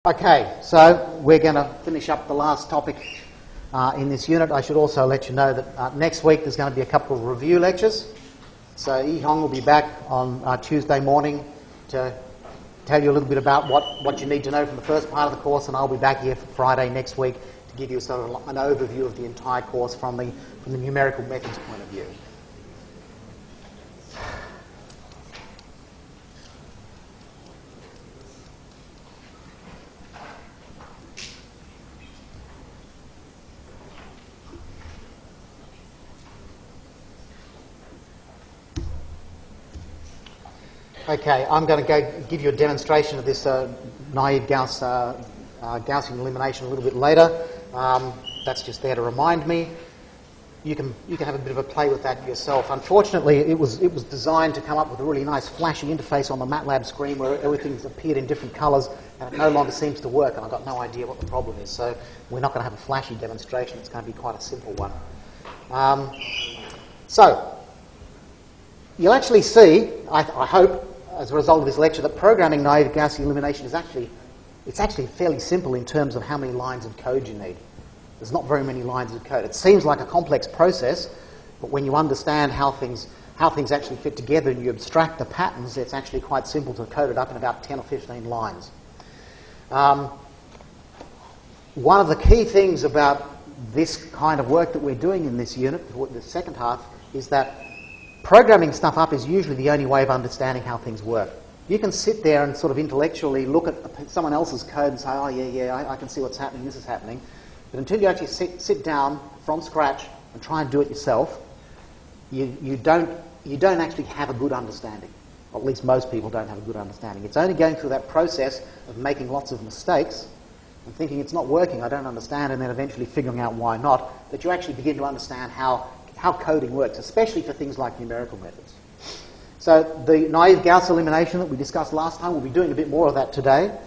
Okay, so we're going to finish up the last topic in this unit. I should also let you know that next week there's going to be a couple of review lectures. So Yi-Hong will be back on Tuesday morning to tell you a little bit about what you need to know from the first part of the course, and I'll be back here for Friday next week to give you sort of an overview of the entire course from the numerical methods point of view. Okay, I'm going to go give you a demonstration of this naive Gaussian elimination a little bit later. That's just there to remind me. You can have a bit of a play with that yourself. Unfortunately, it was designed to come up with a really nice flashy interface on the MATLAB screen where everything's appeared in different colours, and it no longer seems to work, and I've got no idea what the problem is. So we're not going to have a flashy demonstration. It's going to be quite a simple one. So you'll actually see, I hope, as a result of this lecture, that programming naive Gaussian elimination is actually fairly simple in terms of how many lines of code you need. There's not very many lines of code. It seems like a complex process, but when you understand how things actually fit together and you abstract the patterns, it's actually quite simple to code it up in about 10 or 15 lines. One of the key things about this kind of work that we're doing in this unit, the second half, is that programming stuff up is usually the only way of understanding how things work. You can sit there and sort of intellectually look at someone else's code and say, oh, yeah, I can see what's happening, this is happening. But until you actually sit down from scratch and try and do it yourself, you don't actually have a good understanding. Or at least most people don't have a good understanding. It's only going through that process of making lots of mistakes and thinking it's not working, I don't understand, and then eventually figuring out why not, that you actually begin to understand how coding works, especially for things like numerical methods. So the naive Gauss elimination that we discussed last time, we'll be doing a bit more of that today.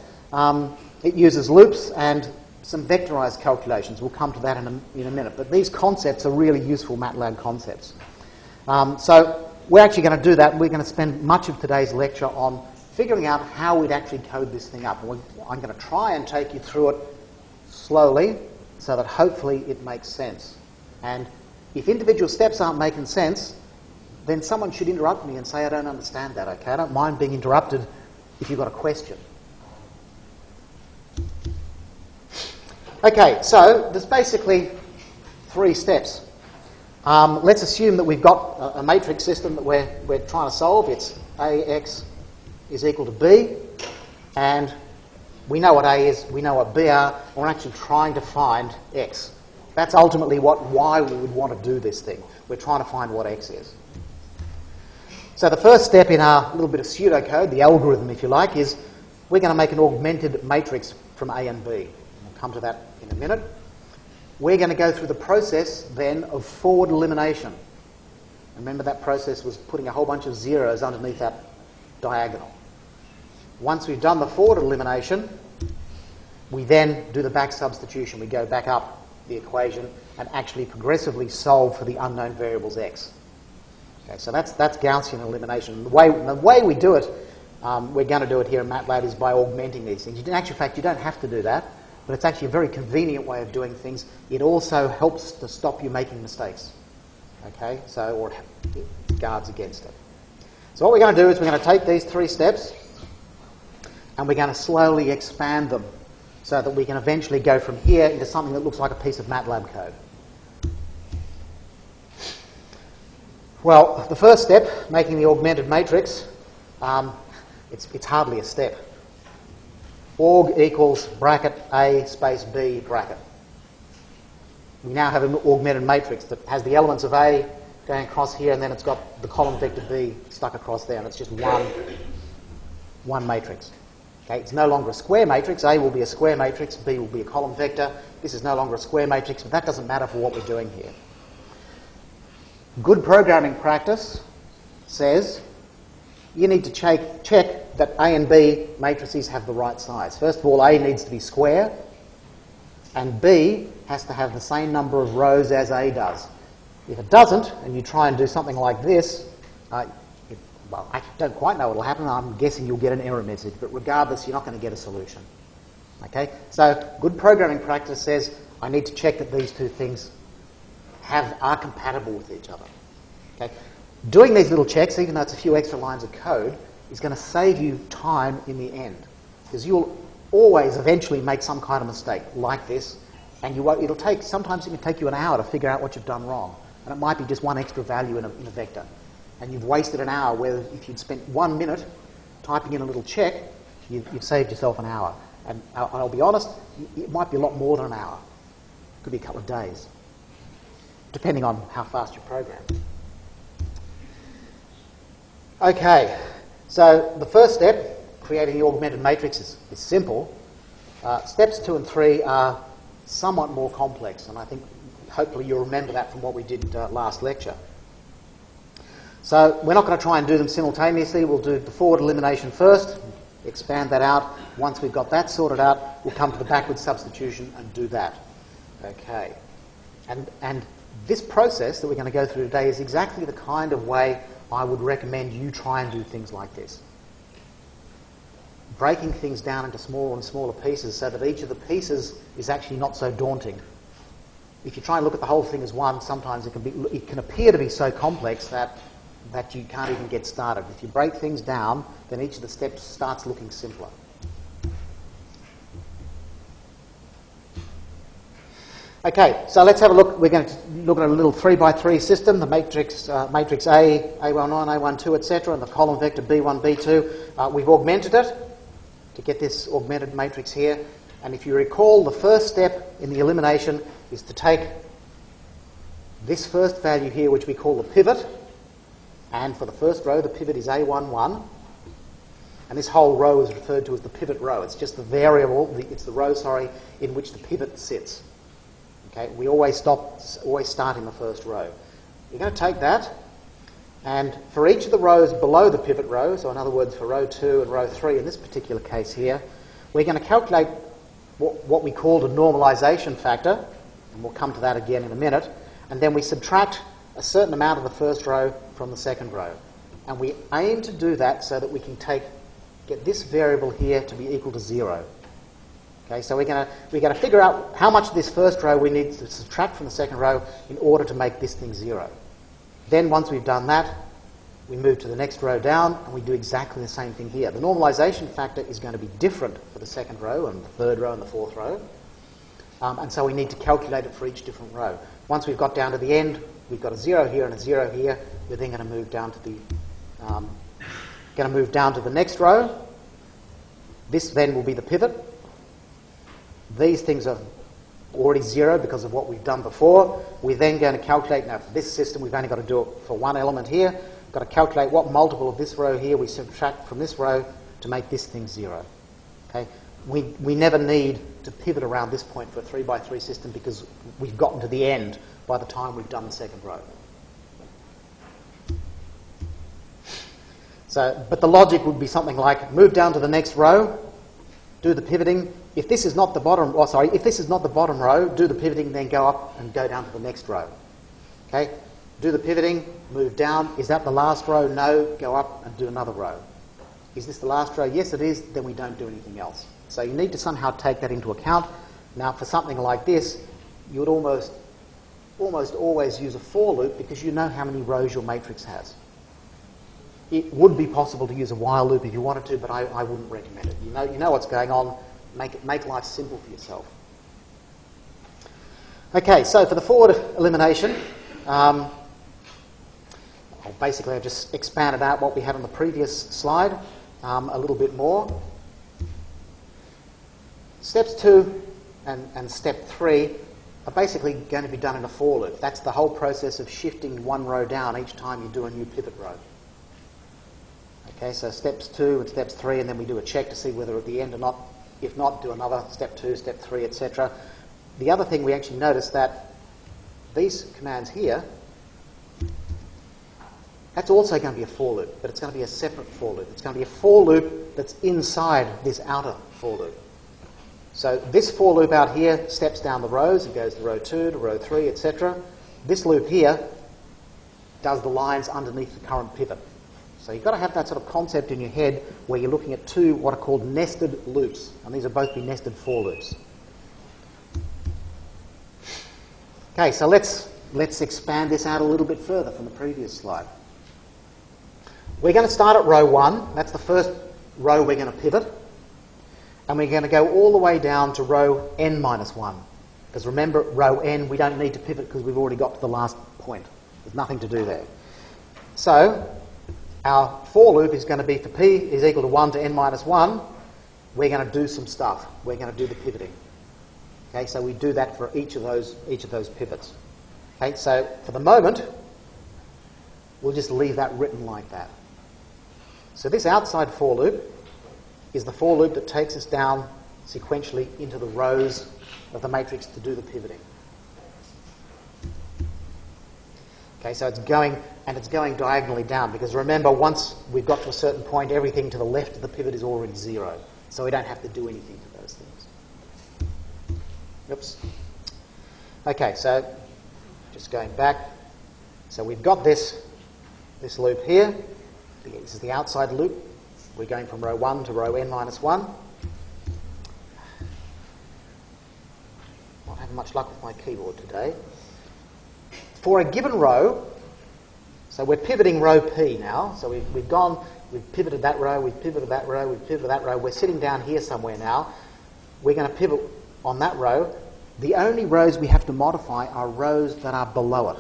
It uses loops and some vectorized calculations. We'll come to that in a minute. But these concepts are really useful MATLAB concepts. So we're actually going to do that. We're going to spend much of today's lecture on figuring out how we'd actually code this thing up. I'm going to try and take you through it slowly so that hopefully it makes sense. And if individual steps aren't making sense, then someone should interrupt me and say, I don't understand that, okay? I don't mind being interrupted if you've got a question. Okay, so there's basically 3 steps. Let's assume that we've got a matrix system that we're trying to solve. It's AX is equal to B, and we know what A is, we know what B are, and we're actually trying to find X. That's ultimately why we would want to do this thing. We're trying to find what X is. So the first step in our little bit of pseudocode, the algorithm if you like, is we're going to make an augmented matrix from A and B. We'll come to that in a minute. We're going to go through the process then of forward elimination. Remember that process was putting a whole bunch of zeros underneath that diagonal. Once we've done the forward elimination, we then do the back substitution. We go back up the equation and actually progressively solve for the unknown variables x. Okay, so that's Gaussian elimination. The way we do it, we're going to do it here in MATLAB, is by augmenting these things. In actual fact, you don't have to do that, but it's actually a very convenient way of doing things. It also helps to stop you making mistakes. Okay, so or it guards against it. So what we're going to do is we're going to take these 3 steps and we're going to slowly expand them, so that we can eventually go from here into something that looks like a piece of MATLAB code. Well, the first step, making the augmented matrix, it's hardly a step. Aug equals bracket A space B bracket. We now have an augmented matrix that has the elements of A going across here, and then it's got the column vector B stuck across there, and it's just one matrix. Okay, it's no longer a square matrix. A will be a square matrix, B will be a column vector. This is no longer a square matrix, but that doesn't matter for what we're doing here. Good programming practice says you need to check that A and B matrices have the right size. First of all, A needs to be square, and B has to have the same number of rows as A does. If it doesn't, and you try and do something like this, I don't quite know what will happen. I'm guessing you'll get an error message, but regardless, you're not going to get a solution. Okay, so good programming practice says I need to check that these two things are compatible with each other. Okay, doing these little checks, even though it's a few extra lines of code, is going to save you time in the end, because you'll always eventually make some kind of mistake like this, and sometimes it can take you an hour to figure out what you've done wrong, and it might be just one extra value in a vector, and you've wasted an hour where if you'd spent 1 minute typing in a little check, you've saved yourself an hour. And I'll be honest, it might be a lot more than an hour. It could be a couple of days, depending on how fast you program. Okay, so the first step, creating the augmented matrix, is simple. Steps 2 and 3 are somewhat more complex, and I think hopefully you'll remember that from what we did last lecture. So we're not going to try and do them simultaneously. We'll do the forward elimination first, expand that out. Once we've got that sorted out, we'll come to the backward substitution and do that. Okay. And this process that we're going to go through today is exactly the kind of way I would recommend you try and do things like this. Breaking things down into smaller and smaller pieces so that each of the pieces is actually not so daunting. If you try and look at the whole thing as one, sometimes it can appear to be so complex that you can't even get started. If you break things down, then each of the steps starts looking simpler. Okay, so let's have a look. We're going to look at a little 3x3 system, the matrix A, A11, A12, etc., and the column vector B1, B2. We've augmented it to get this augmented matrix here. And if you recall, the first step in the elimination is to take this first value here, which we call the pivot. And for the first row, the pivot is A11. And this whole row is referred to as the pivot row. It's just the variable, it's the row, in which the pivot sits. Okay, we always start in the first row. You're going to take that, and for each of the rows below the pivot row, so in other words for row 2 and row 3 in this particular case here, we're going to calculate what we called a normalization factor, and we'll come to that again in a minute, and then we subtract a certain amount of the first row from the second row. And we aim to do that so that we can get this variable here to be equal to 0. Okay, so we're going to figure out how much of this first row we need to subtract from the second row in order to make this thing 0. Then once we've done that, we move to the next row down and we do exactly the same thing here. The normalization factor is going to be different for the second row and the third row and the fourth row. And so we need to calculate it for each different row. Once we've got down to the end, we've got a 0 here and a 0 here. We're then going to move down to the next row. This then will be the pivot. These things are already 0 because of what we've done before. We're then going to calculate, now for this system we've only got to do it for one element here. We've got to calculate what multiple of this row here we subtract from this row to make this thing 0. Okay? We never need to pivot around this point for a 3x3 system because we've gotten to the end by the time we've done the second row. So, but the logic would be something like move down to the next row, do the pivoting. If this is not the bottom, if this is not the bottom row, do the pivoting, then go up and go down to the next row. Okay? Do the pivoting, move down. Is that the last row? No. Go up and do another row. Is this the last row? Yes, it is. Then we don't do anything else. So you need to somehow take that into account. Now, for something like this, you would almost always use a for loop because you know how many rows your matrix has. It would be possible to use a while loop if you wanted to, but I wouldn't recommend it. You know what's going on. Make life simple for yourself. Okay, so for the forward elimination, I've just expanded out what we had on the previous slide a little bit more. Steps 2 and step 3 are basically going to be done in a for loop. That's the whole process of shifting one row down each time you do a new pivot row. Okay, so steps 2 and steps 3, and then we do a check to see whether at the end or not. If not, do another step 2, step 3, etc. The other thing we actually noticed that these commands here, that's also going to be a for loop, but it's going to be a separate for loop. It's going to be a for loop that's inside this outer for loop. So this for loop out here steps down the rows. It goes to row 2, to row 3, etc. This loop here does the lines underneath the current pivot. So you've got to have that sort of concept in your head where you're looking at two what are called nested loops, and these are both be nested for loops. Okay, so let's expand this out a little bit further from the previous slide. We're going to start at row 1. That's the first row we're going to pivot. And we're going to go all the way down to row n-1. Because remember, row n, we don't need to pivot because we've already got to the last point. There's nothing to do there. So our for loop is going to be for p is equal to 1 to n-1. We're going to do some stuff. We're going to do the pivoting. Okay, so we do that for each of those pivots. Okay, so for the moment, we'll just leave that written like that. So this outside for loop is the for loop that takes us down sequentially into the rows of the matrix to do the pivoting. Okay, so it's going diagonally down, because remember, once we've got to a certain point, everything to the left of the pivot is already 0. So we don't have to do anything to those things. Oops. Okay, so just going back. So we've got this loop here. This is the outside loop. We're going from row 1 to row n-1. Not having much luck with my keyboard today. For a given row, so we're pivoting row P now. So we've pivoted that row, we've pivoted that row, we've pivoted that row. We're sitting down here somewhere now. We're going to pivot on that row. The only rows we have to modify are rows that are below it.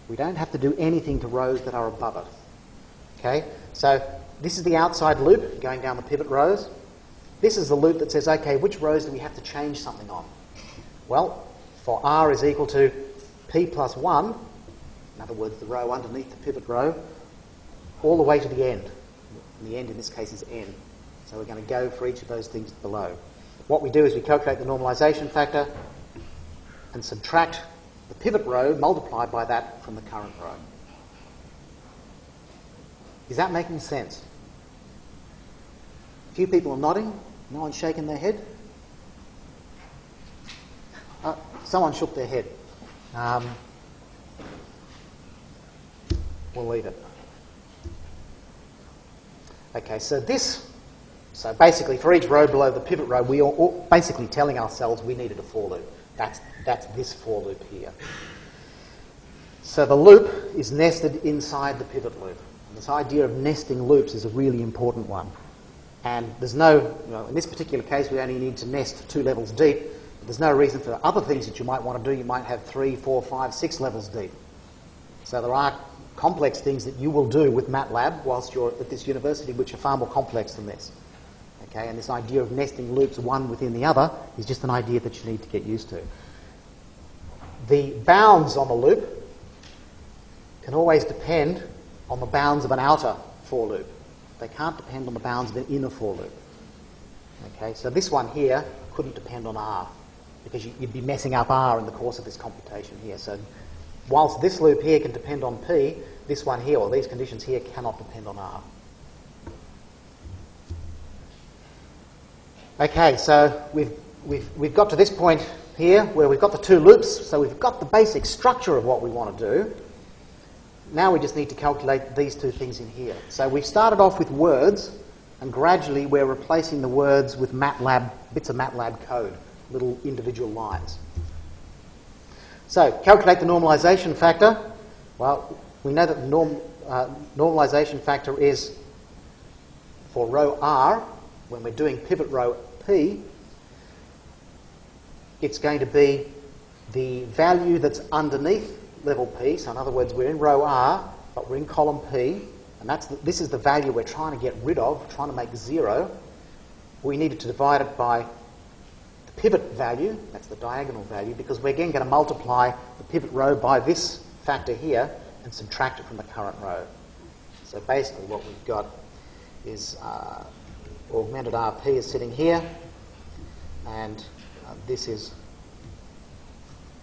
We don't have to do anything to rows that are above it. Okay, so this is the outside loop going down the pivot rows. This is the loop that says, okay, which rows do we have to change something on? Well, for r is equal to p plus 1, in other words, the row underneath the pivot row, all the way to the end. And the end in this case is n. So we're going to go for each of those things below. What we do is we calculate the normalization factor and subtract the pivot row multiplied by that from the current row. Is that making sense? A few people are nodding. No one's shaking their head. Someone shook their head. We'll leave it. Okay, so basically for each row below the pivot row, we are basically telling ourselves we needed a for loop. That's this for loop here. So the loop is nested inside the pivot loop. And this idea of nesting loops is a really important one. And there's in this particular case, we only need to nest 2 levels deep. But there's no reason for other things that you might want to do. You might have 3, 4, 5, 6 levels deep. So there are complex things that you will do with MATLAB whilst you're at this university, which are far more complex than this. Okay, and this idea of nesting loops one within the other is just an idea that you need to get used to. The bounds on the loop can always depend on the bounds of an outer for loop. They can't depend on the bounds of an inner for loop. Okay, so this one here couldn't depend on R, because you'd be messing up R in the course of this computation here. So whilst this loop here can depend on P, this one here, or these conditions here, cannot depend on R. Okay, so we've got to this point here where we've got the 2 loops, so we've got the basic structure of what we want to do. Now we just need to calculate these 2 things in here. So we've started off with words, and gradually we're replacing the words with MATLAB, bits of MATLAB code, little individual lines. So calculate the normalization factor. Well, we know that the normalization factor is for row R, when we're doing pivot row P, it's going to be the value that's underneath level P. So in other words, we're in row R, but we're in column P, and this is the value we're trying to get rid of, trying to make 0. We needed to divide it by the pivot value, that's the diagonal value, because we're again going to multiply the pivot row by this factor here and subtract it from the current row. So basically what we've got is augmented RP is sitting here, and this is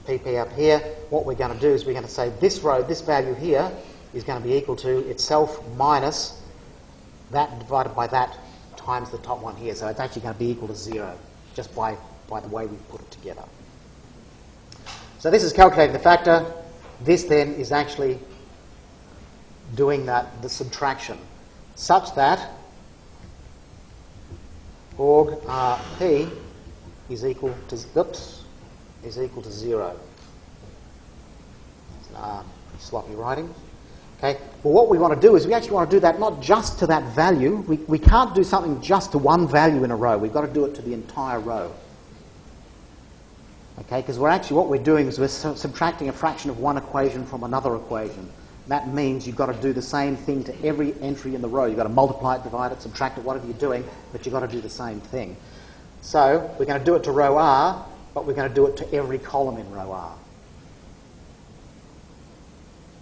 PP up here. What we're going to do is we're going to say this row, this value here, is going to be equal to itself minus that divided by that times the top one here. So it's actually going to be equal to 0, just by the way we've put it together. So this is calculating the factor. This then is actually doing the subtraction, such that org RP is equal to 0. Sloppy writing. Okay. Well, what we want to do is we actually want to do that not just to that value. We can't do something just to one value in a row. We've got to do it to the entire row. Okay, because what we're doing is we're subtracting a fraction of one equation from another equation. That means you've got to do the same thing to every entry in the row. You've got to multiply it, divide it, subtract it, whatever you're doing, but you've got to do the same thing. So we're going to do it to row R, but we're going to do it to every column in row R.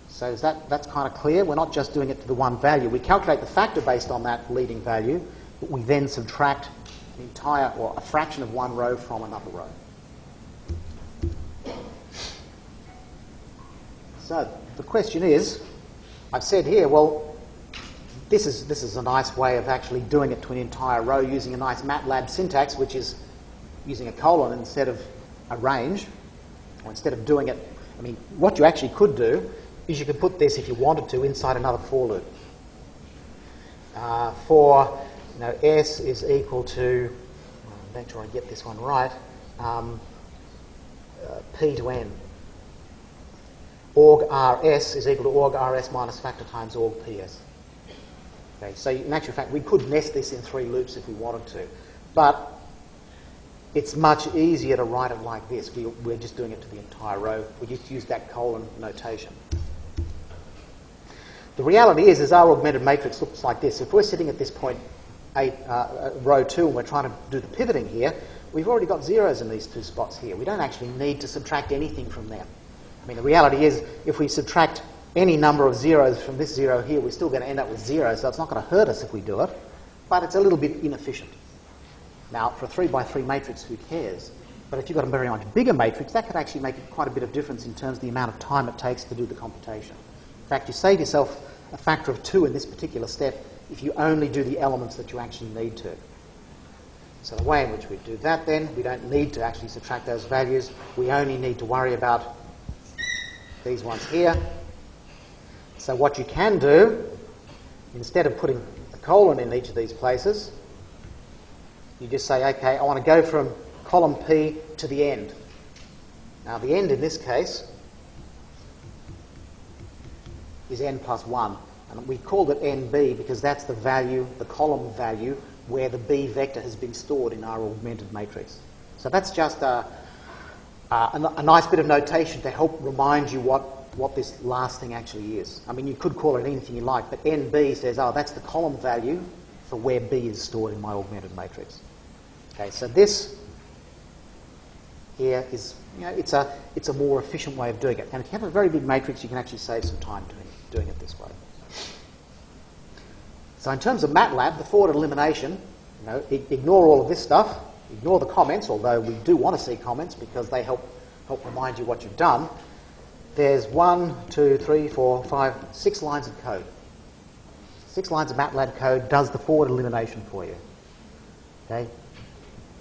So is that's kind of clear? We're not just doing it to the one value. We calculate the factor based on that leading value, but we then subtract an entire, or a fraction of one row from another row. So the question is, I've said here, well, this is a nice way of actually doing it to an entire row using a nice MATLAB syntax, which is using a colon instead of a range, or instead of doing it. I mean, what you actually could do is you could put this, if you wanted to, inside another for loop. For S is equal to, make sure I get this one right, P to N. Org RS is equal to org RS minus factor times org PS. Okay, so in actual fact, we could nest this in 3 loops if we wanted to, but it's much easier to write it like this. We're just doing it to the entire row. We just use that colon notation. The reality is our augmented matrix looks like this. If we're sitting at this point, row 2, and we're trying to do the pivoting here, we've already got zeros in these 2 spots here. We don't actually need to subtract anything from them. I mean, the reality is, if we subtract any number of zeros from this 0 here, we're still going to end up with 0, so it's not going to hurt us if we do it, but it's a little bit inefficient. Now, for a 3 by 3 matrix, who cares? But if you've got a very much bigger matrix, that could actually make quite a bit of difference in terms of the amount of time it takes to do the computation. In fact, you save yourself a factor of 2 in this particular step if you only do the elements that you actually need to. So the way in which we do that then, we don't need to actually subtract those values. We only need to worry about these ones here. So what you can do, instead of putting a colon in each of these places, you just say, okay, I want to go from column P to the end. Now the end in this case is n plus 1. And we called it NB because that's the value, the column value, where the B vector has been stored in our augmented matrix. So that's just a nice bit of notation to help remind you what this last thing actually is. I mean, you could call it anything you like, but NB says, oh, that's the column value for where B is stored in my augmented matrix. Okay, so this here is, it's a more efficient way of doing it. And if you have a very big matrix, you can actually save some time doing it this way. So in terms of MATLAB, the forward elimination, ignore all of this stuff, ignore the comments, although we do want to see comments because they help remind you what you've done. There's 1, 2, 3, 4, 5, 6 lines of code. 6 lines of MATLAB code does the forward elimination for you. Okay?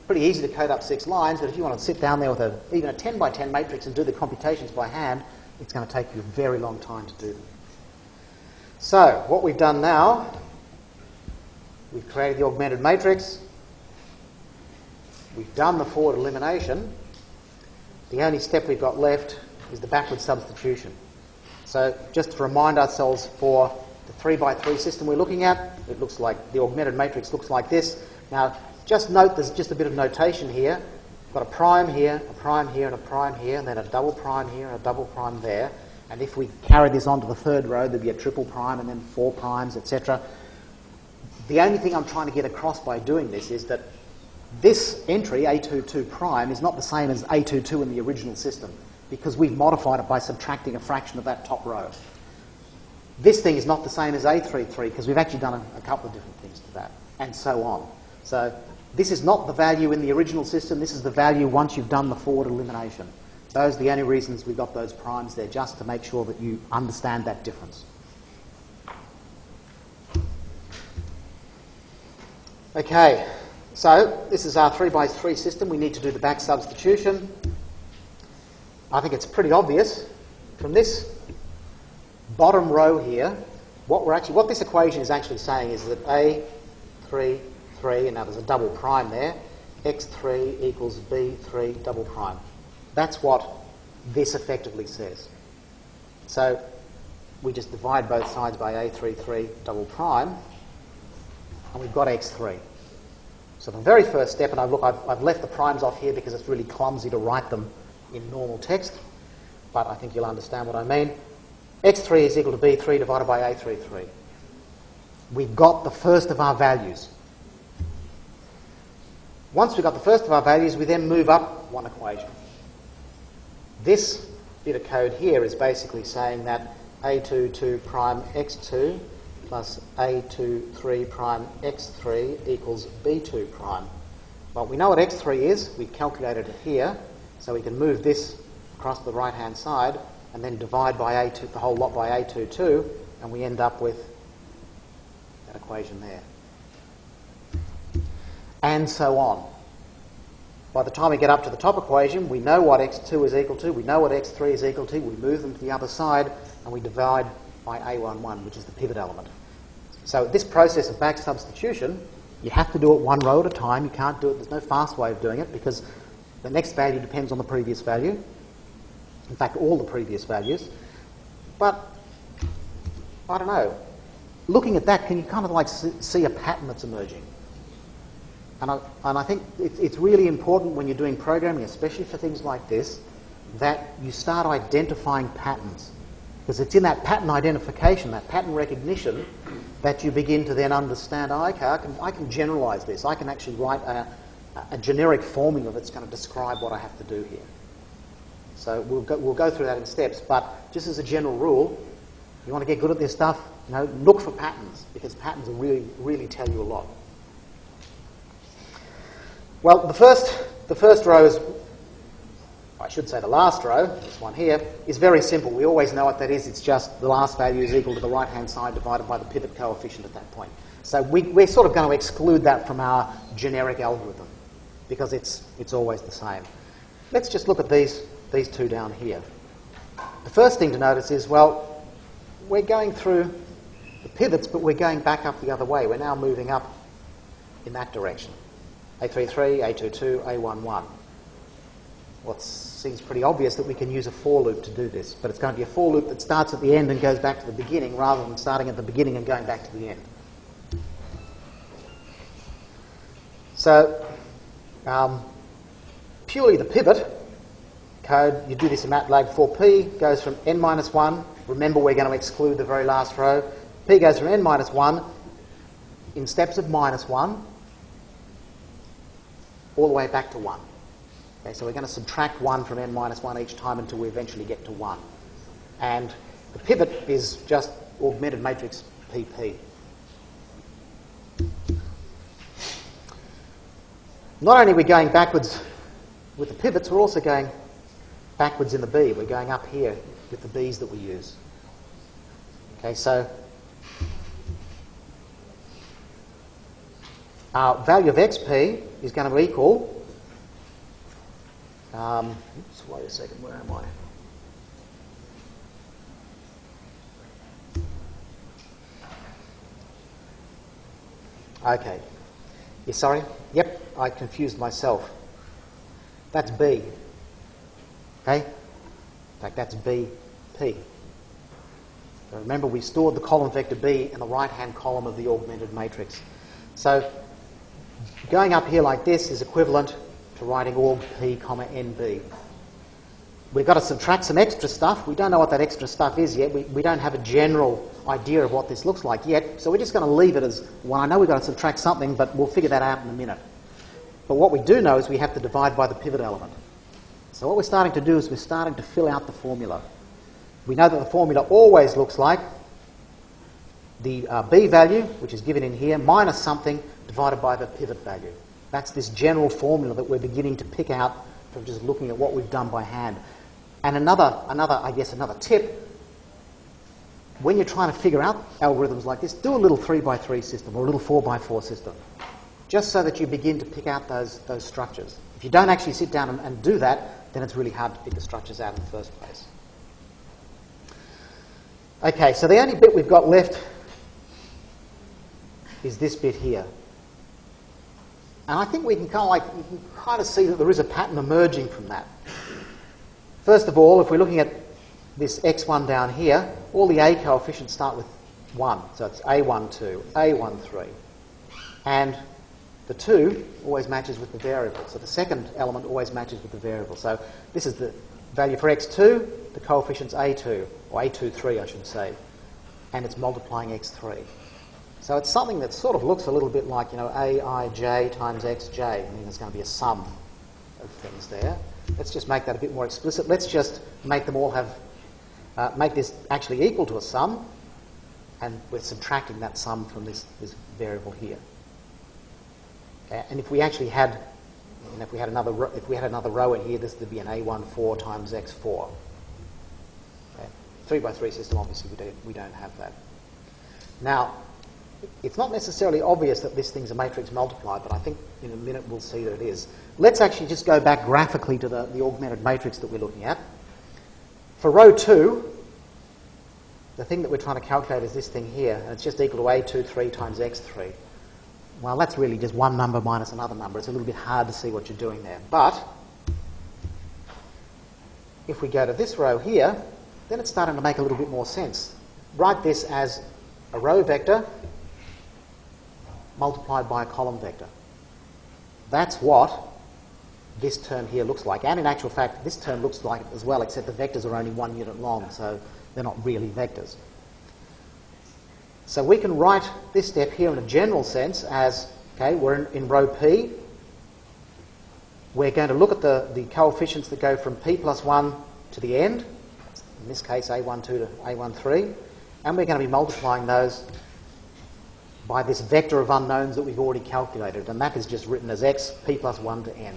Pretty easy to code up 6 lines, but if you want to sit down there with even a 10 by 10 matrix and do the computations by hand, it's going to take you a very long time to do them. So what we've done now, we've created the augmented matrix. We've done the forward elimination. The only step we've got left is the backward substitution. So just to remind ourselves, for the 3 by 3 system we're looking at, it looks like the augmented matrix looks like this. Now just note there's just a bit of notation here. We've got a prime here, a prime here, and a prime here, and then a double prime here and a double prime there. And if we carry this on to the 3rd row, there'd be a triple prime and then 4 primes, etc. The only thing I'm trying to get across by doing this is that this entry, A22 prime, is not the same as A22 in the original system because we've modified it by subtracting a fraction of that top row. This thing is not the same as A33 because we've actually done a couple of different things to that, and so on. So this is not the value in the original system, this is the value once you've done the forward elimination. Those are the only reasons we've got those primes there, just to make sure that you understand that difference. Okay, so this is our 3 by 3 system. We need to do the back substitution. I think it's pretty obvious. From this bottom row here, what this equation is actually saying is that A3, 3, and now there's a double prime there, x3 equals b3 double prime. That's what this effectively says. So we just divide both sides by a33 double prime, and we've got x3. So the very first step, and I've left the primes off here because it's really clumsy to write them in normal text, but I think you'll understand what I mean. x3 is equal to b3 divided by a33. We've got the first of our values. Once we've got the first of our values, we then move up one equation. This bit of code here is basically saying that a22 prime x2 plus a23 prime x3 equals b2 prime. Well, we know what x3 is. We've calculated it here, so we can move this across the right-hand side and then divide by the whole lot by a22, and we end up with that equation there. And so on. By the time we get up to the top equation, we know what x2 is equal to, we know what x3 is equal to, we move them to the other side, and we divide by a11, which is the pivot element. So this process of back substitution, you have to do it one row at a time. You can't do it, there's no fast way of doing it, because the next value depends on the previous value. In fact, all the previous values. But, I don't know, looking at that, can you kind of like see a pattern that's emerging? And I think it's really important when you're doing programming, especially for things like this, that you start identifying patterns. Because it's in that pattern identification, that pattern recognition, that you begin to then understand, oh, okay, I can generalize this. I can actually write a generic formula that's going to describe what I have to do here. So we'll go through that in steps. But just as a general rule, you want to get good at this stuff, look for patterns, because patterns will really tell you a lot. Well, the first row is, I should say the last row, this one here, is very simple. We always know what that is. It's just the last value is equal to the right-hand side divided by the pivot coefficient at that point. So we're sort of going to exclude that from our generic algorithm because it's always the same. Let's just look at these two down here. The first thing to notice is, well, we're going through the pivots, but we're going back up the other way. We're now moving up in that direction. A33, A22, A11. Well, it seems pretty obvious that we can use a for loop to do this, but it's going to be a for loop that starts at the end and goes back to the beginning rather than starting at the beginning and going back to the end. So, purely the pivot code, you do this in MATLAB for P, goes from n-1. Remember, we're going to exclude the very last row. P goes from n-1 in steps of -1 all the way back to 1. Okay, so we're going to subtract 1 from n-1 each time until we eventually get to 1. And the pivot is just augmented matrix PP. Not only are we going backwards with the pivots, we're also going backwards in the B. We're going up here with the B's that we use. Okay, so our value of xp is going to equal, oops, wait a second, where am I? Okay. Yeah, sorry? Yep, I confused myself. That's B. Okay? In fact, that's BP. So remember, we stored the column vector B in the right-hand column of the augmented matrix. So going up here like this is equivalent to writing aug P, NB. We've got to subtract some extra stuff. We don't know what that extra stuff is yet. We don't have a general idea of what this looks like yet, so we're just going to leave it as, well, I know we've got to subtract something, but we'll figure that out in a minute. But what we do know is we have to divide by the pivot element. So what we're starting to do is we're starting to fill out the formula. We know that the formula always looks like the B value, which is given in here, minus something divided by the pivot value. That's this general formula that we're beginning to pick out from just looking at what we've done by hand. And another tip, when you're trying to figure out algorithms like this, do a little 3x3 system or a little 4x4 system, just so that you begin to pick out those structures. If you don't actually sit down and do that, then it's really hard to pick the structures out in the first place. Okay, so the only bit we've got left is this bit here. And I think we can kind of see that there is a pattern emerging from that. First of all, if we're looking at this x1 down here, all the A coefficients start with 1. So it's A12, A13. And the 2 always matches with the variable. So the second element always matches with the variable. So this is the value for x2, the coefficient's A2, or A23 I should say, and it's multiplying x3. So it's something that sort of looks a little bit like, Aij times xj. I mean, there's going to be a sum of things there. Let's just make that a bit more explicit. Let's just make them all have, make this actually equal to a sum, and we're subtracting that sum from this variable here. Okay? And if we actually had, if we had another row in here, this would be an A14 times x4. Okay? 3 by 3 system, obviously we don't have that. Now, it's not necessarily obvious that this thing's a matrix multiply, but I think in a minute we'll see that it is. Let's actually just go back graphically to the augmented matrix that we're looking at. For row 2, the thing that we're trying to calculate is this thing here, and it's just equal to A23 times x3. Well, that's really just one number minus another number. It's a little bit hard to see what you're doing there. But if we go to this row here, then it's starting to make a little bit more sense. Write this as a row vector multiplied by a column vector. That's what this term here looks like. And in actual fact, this term looks like it as well, except the vectors are only 1 unit long, so they're not really vectors. So we can write this step here in a general sense as, okay, we're in row P. We're going to look at the coefficients that go from P plus 1 to the end, in this case A12 to A13, and we're going to be multiplying those by this vector of unknowns that we've already calculated, and that is just written as x p plus 1 to n.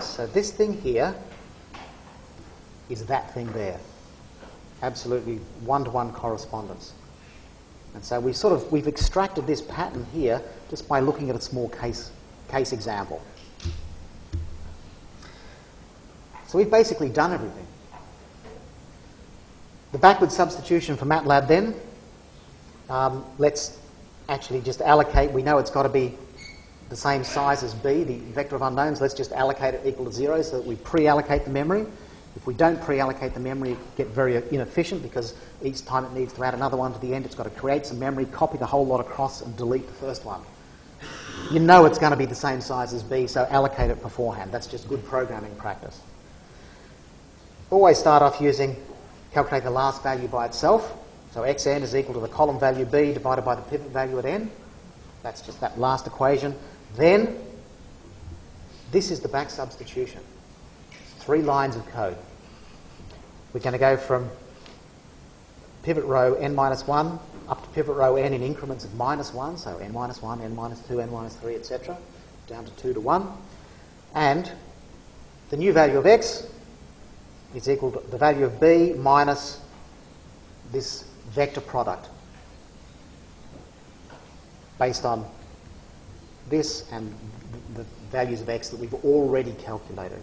So this thing here is that thing there. Absolutely one-to-one correspondence. And so we've extracted this pattern here just by looking at a small case example. So we've basically done everything. The backward substitution for MATLAB then, let's actually just allocate. We know it's got to be the same size as B, the vector of unknowns. Let's just allocate it equal to 0 so that we pre-allocate the memory. If we don't pre-allocate the memory, it get very inefficient because each time it needs to add another one to the end, it's got to create some memory, copy the whole lot across and delete the first one. You know it's going to be the same size as B, so allocate it beforehand. That's just good programming practice. Always start off calculate the last value by itself. So xn is equal to the column value B divided by the pivot value at n. That's just that last equation. Then, this is the back substitution. 3 lines of code. We're going to go from pivot row n minus 1 up to pivot row n in increments of minus 1, so n minus 1, n minus 2, n minus 3, etc., down to 2 to 1. And the new value of x is equal to the value of b minus this vector product based on this and the values of x that we've already calculated.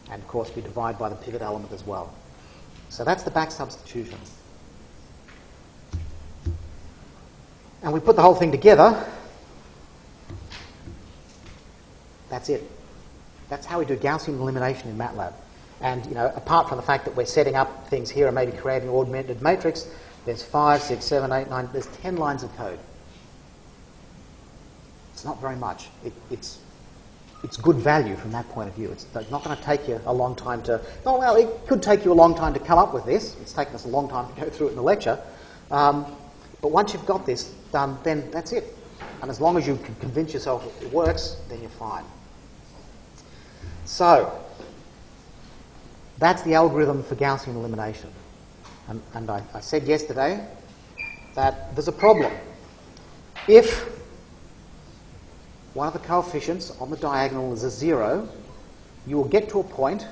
And of course we divide by the pivot element as well. So that's the back substitution. And we put the whole thing together. That's it. That's how we do Gaussian elimination in MATLAB. And, you know, apart from the fact that we're setting up things here and maybe creating an augmented matrix, there's 5, 6, 7, 8, 9, there's 10 lines of code. It's not very much. It's good value from that point of view. It's not going to take you a long time to... Oh, well, it could take you a long time to come up with this. It's taken us a long time to go through it in the lecture. But once you've got this done, then that's it. And as long as you can convince yourself it works, then you're fine. So, that's the algorithm for Gaussian elimination. And I said yesterday that there's a problem. If one of the coefficients on the diagonal is a 0, you will get to a point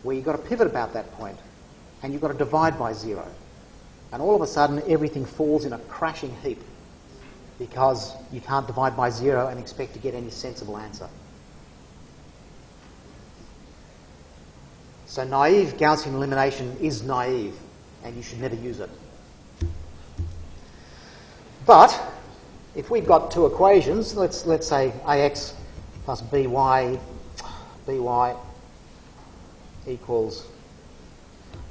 where you've got to pivot about that point, and you've got to divide by 0. And all of a sudden, everything falls in a crashing heap because you can't divide by 0 and expect to get any sensible answer. So naive Gaussian elimination is naive, and you should never use it. But if we've got two equations, let's say ax plus by equals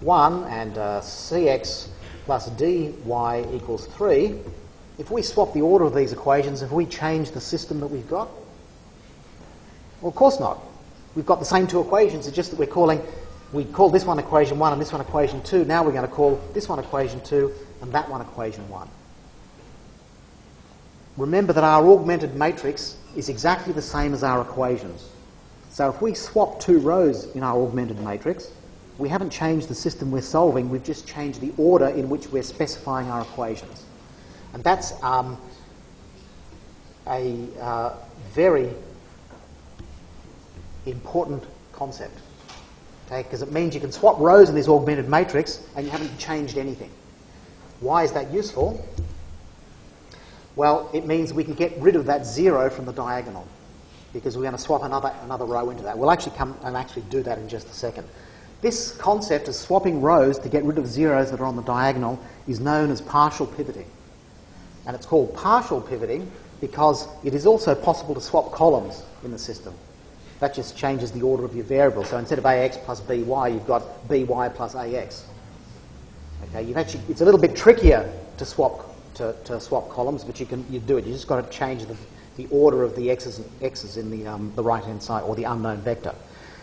1 and cx plus dy equals 3, if we swap the order of these equations, have we changed the system that we've got? Well, of course not. We've got the same two equations, it's just that we call this one equation 1 and this one equation 2. Now we're going to call this one equation 2 and that one equation 1. Remember that our augmented matrix is exactly the same as our equations. So if we swap two rows in our augmented matrix, we haven't changed the system we're solving, we've just changed the order in which we're specifying our equations. And that's a very important concept, okay? Because it means you can swap rows in this augmented matrix and you haven't changed anything. Why is that useful? Well, it means we can get rid of that 0 from the diagonal because we're going to swap another row into that. We'll actually come and actually do that in just a second. This concept of swapping rows to get rid of zeros that are on the diagonal is known as partial pivoting. And it's called partial pivoting because it is also possible to swap columns in the system. That just changes the order of your variables. So instead of ax plus by, you've got by plus ax. Okay, it's a little bit trickier to swap columns, but you do it. You just got to change the order of the x's in the right-hand side, or the unknown vector.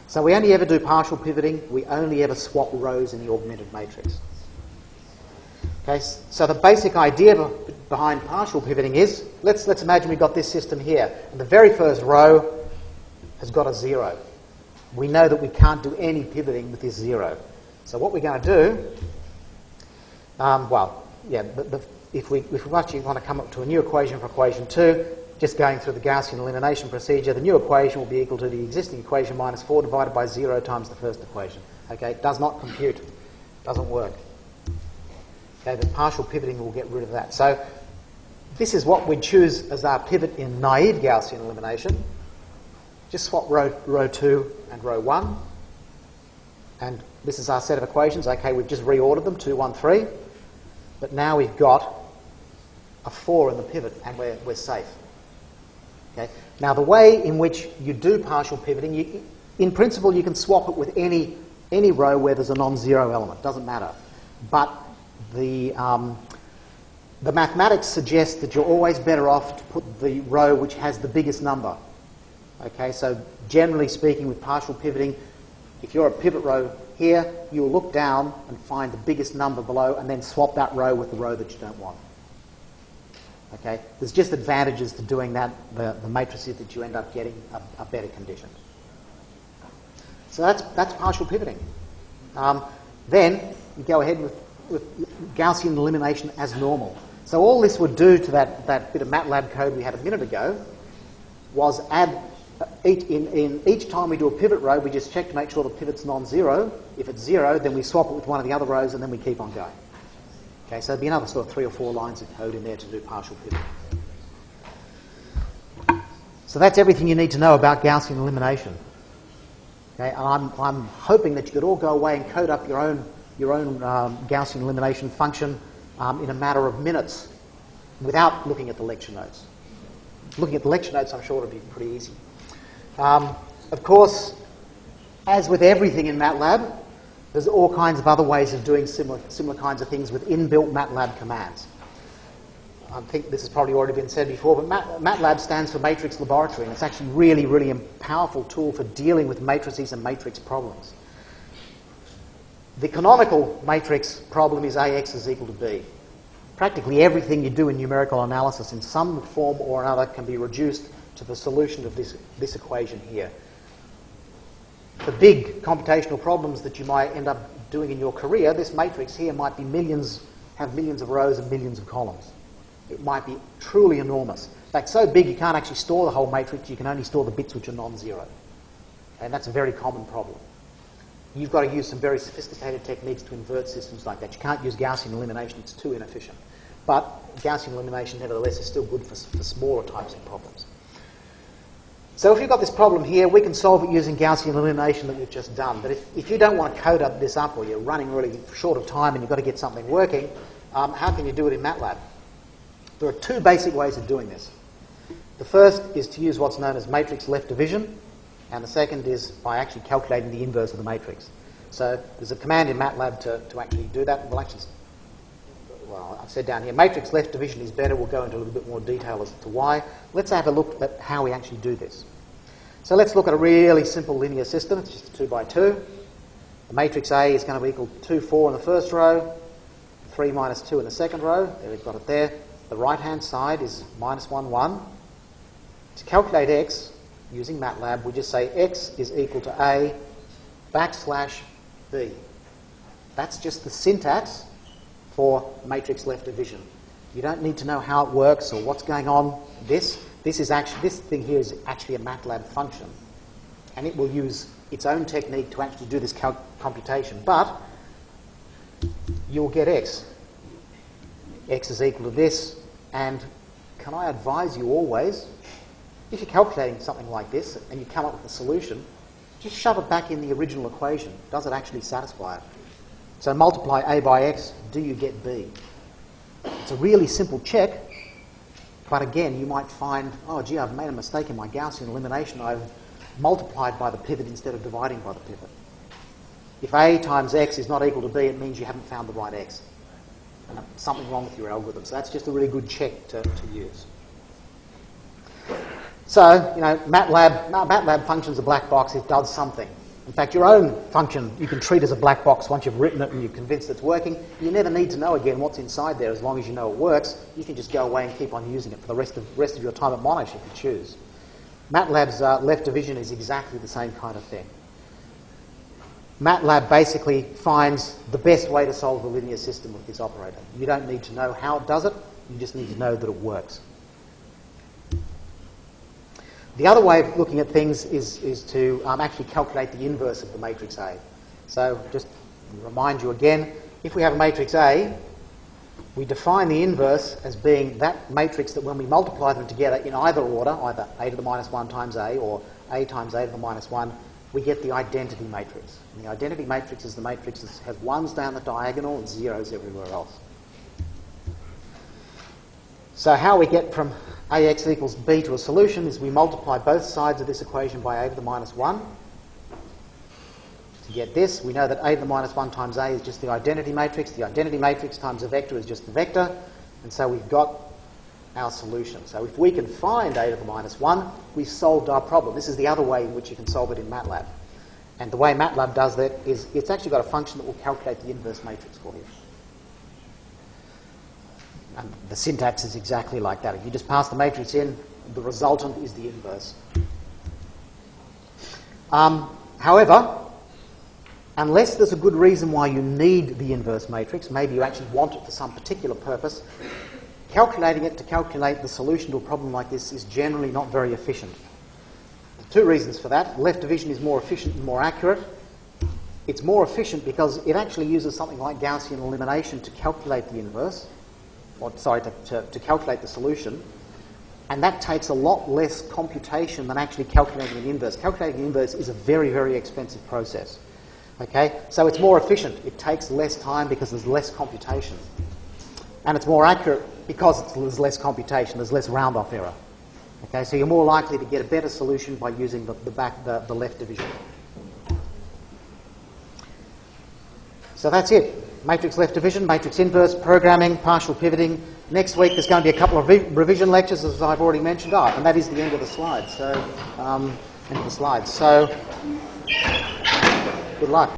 So we only ever do partial pivoting. We only ever swap rows in the augmented matrix. Okay, so the basic idea behind partial pivoting is, let's imagine we've got this system here, and the very first row has got a 0. We know that we can't do any pivoting with this 0. So what we're going to do, if we actually want to come up to a new equation for equation 2, just going through the Gaussian elimination procedure, the new equation will be equal to the existing equation minus 4 divided by 0 times the first equation. Okay, it does not compute, doesn't work. Okay, the partial pivoting will get rid of that. So this is what we'd choose as our pivot in naive Gaussian elimination. Just swap row 2 and row 1. And this is our set of equations. Okay, we've just reordered them, 2, 1, 3. But now we've got a 4 in the pivot, and we're safe. Okay. Now, the way in which you do partial pivoting, in principle, you can swap it with any row where there's a non-zero element. Doesn't matter. But the mathematics suggests that you're always better off to put the row which has the biggest number. Okay. So, generally speaking, with partial pivoting, if you're a pivot row here, you'll look down and find the biggest number below and then swap that row with the row that you don't want. Okay? There's just advantages to doing that. The matrices that you end up getting are better conditioned. So that's partial pivoting. Then you go ahead with Gaussian elimination as normal. So all this would do to that bit of MATLAB code we had a minute ago was add each time we do a pivot row, we just check to make sure the pivot's non-zero. If it's 0, then we swap it with one of the other rows, and then we keep on going. Okay, so there'd be another sort of 3 or 4 lines of code in there to do partial pivoting. So that's everything you need to know about Gaussian elimination. Okay, and I'm hoping that you could all go away and code up your own Gaussian elimination function in a matter of minutes without looking at the lecture notes. Looking at the lecture notes, I'm sure it'll be pretty easy. Of course, as with everything in MATLAB, there's all kinds of other ways of doing similar kinds of things with inbuilt MATLAB commands. I think this has probably already been said before, but MATLAB stands for Matrix Laboratory, and it's actually really, really a powerful tool for dealing with matrices and matrix problems. The canonical matrix problem is AX is equal to B. Practically everything you do in numerical analysis in some form or another can be reduced to the solution of this equation here. For big computational problems that you might end up doing in your career, this matrix here might be have millions of rows and millions of columns. It might be truly enormous. In fact, so big you can't actually store the whole matrix, you can only store the bits which are non-zero. And that's a very common problem. You've got to use some very sophisticated techniques to invert systems like that. You can't use Gaussian elimination, it's too inefficient. But Gaussian elimination, nevertheless, is still good for smaller types of problems. So if you've got this problem here, we can solve it using Gaussian elimination that we've just done. But if you don't want to code up this up, or you're running really short of time and you've got to get something working, how can you do it in MATLAB? There are two basic ways of doing this. The first is to use what's known as matrix left division, and the second is by actually calculating the inverse of the matrix. So there's a command in MATLAB to actually do that. Well, I've said down here, matrix left division is better. We'll go into a little bit more detail as to why. Let's have a look at how we actually do this. So let's look at a really simple linear system. It's just a 2 by 2. The matrix A is going to be equal to 2, 4 in the first row, 3 minus 2 in the second row. There, we've got it there. The right-hand side is minus 1, 1. To calculate x, using MATLAB, we just say x is equal to A backslash B. That's just the syntax for matrix left division. You don't need to know how it works or what's going on. This thing here is actually a MATLAB function, and it will use its own technique to actually do this computation. But you'll get x. X is equal to this, and can I advise you always, if you're calculating something like this and you come up with a solution, just shove it back in the original equation. Does it actually satisfy it? So multiply A by X, do you get B? It's a really simple check, but again, you might find, oh gee, I've made a mistake in my Gaussian elimination. I've multiplied by the pivot instead of dividing by the pivot. If A times X is not equal to B, it means you haven't found the right X. And something wrong with your algorithm. So that's just a really good check to use. So, you know, MATLAB function's a black box. It does something. In fact, your own function you can treat as a black box once you've written it and you're convinced it's working. You never need to know again what's inside there as long as you know it works. You can just go away and keep on using it for the rest of your time at Monash if you choose. MATLAB's left division is exactly the same kind of thing. MATLAB basically finds the best way to solve the linear system with this operator. You don't need to know how it does it. You just need to know that it works. The other way of looking at things is to actually calculate the inverse of the matrix A. So just to remind you again, if we have a matrix A, we define the inverse as being that matrix that when we multiply them together in either order, either A to the minus 1 times A or A times A to the minus 1, we get the identity matrix. And the identity matrix is the matrix that has 1s down the diagonal and 0s everywhere else. So how we get from AX equals B to a solution is we multiply both sides of this equation by A to the minus 1. To get this, we know that A to the minus 1 times A is just the identity matrix. The identity matrix times a vector is just the vector. And so we've got our solution. So if we can find A to the minus 1, we've solved our problem. This is the other way in which you can solve it in MATLAB. And the way MATLAB does that is it's actually got a function that will calculate the inverse matrix for you. And the syntax is exactly like that. If you just pass the matrix in, the resultant is the inverse. However, unless there's a good reason why you need the inverse matrix, maybe you actually want it for some particular purpose, calculating it to calculate the solution to a problem like this is generally not very efficient. Two reasons for that. Left division is more efficient and more accurate. It's more efficient because it actually uses something like Gaussian elimination to calculate the inverse. To calculate the solution, and that takes a lot less computation than actually calculating an inverse. Calculating an inverse is a very, very expensive process. Okay, so it's more efficient. It takes less time because there's less computation, and it's more accurate because there's less computation. There's less round-off error. Okay, so you're more likely to get a better solution by using the left division. So that's it. Matrix left division, matrix inverse, programming, partial pivoting. Next week there's going to be a couple of revision lectures, as I've already mentioned. And that is the end of the slides. So, good luck.